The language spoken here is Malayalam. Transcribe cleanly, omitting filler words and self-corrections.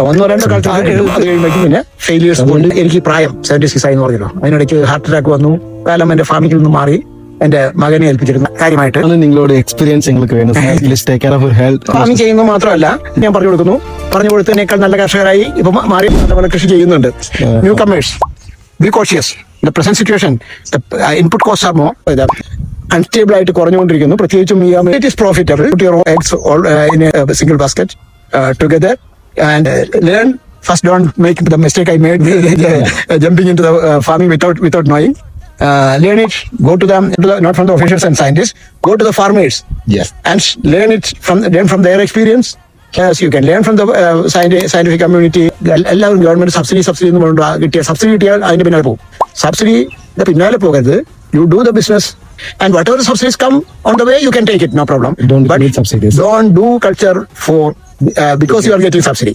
ഒന്നോ രണ്ടോ കാലത്ത് അത് കഴിയുമ്പോഴേക്കും പിന്നെ ഫെയിലിയേഴ്സ് കൊണ്ട് എനിക്ക് പ്രായം 76 ആയി എന്ന് പറഞ്ഞല്ലോ. അതിനിടയ്ക്ക് ഹാർട്ട് അറ്റാക്ക് വന്നു. കാലം എന്റെ ഫാമിലിയിൽ നിന്ന് മാറി എന്റെ മകനെ ഏൽപ്പിച്ചിരുന്നു കാര്യമായിട്ട്. നിങ്ങളുടെ എക്സ്പീരിയൻസ് ഫാമിംഗ് ചെയ്യുന്നത് മാത്രമല്ല, ഞാൻ പറഞ്ഞു കൊടുത്തതിനേക്കാൾ നല്ല കർഷകരായി ഇപ്പൊ മാറി നല്ലപോലെ കൃഷി ചെയ്യുന്നുണ്ട്. New comers, B cautious. The present situation, input cost are more unstable ആയിട്ട് കുറഞ്ഞുകൊണ്ടിരിക്കുന്നു. പ്രത്യേകിച്ചും it is profitable. Put your eggs all in a single basket together and learn. First, don't make the mistake I made jumping into the farming without knowing. Learn it. Go to them, not from the officials and scientists. Go to the farmers. Yes. And learn it from their experience. Yes, you can learn from the scientific community. എല്ലാവരും ഗവൺമെന്റ് സബ്സിഡി എന്ന് പറഞ്ഞിട്ട് കിട്ടിയ സബ്സിഡി കിട്ടിയാൽ അതിന്റെ പിന്നാലെ പോകും. സബ്സിഡിയുടെ പിന്നാലെ പോകരുത്. You do the business, and whatever subsidies come on the way, you can take it, no problem. Don't need subsidies. Don't do culture for because you are getting subsidy.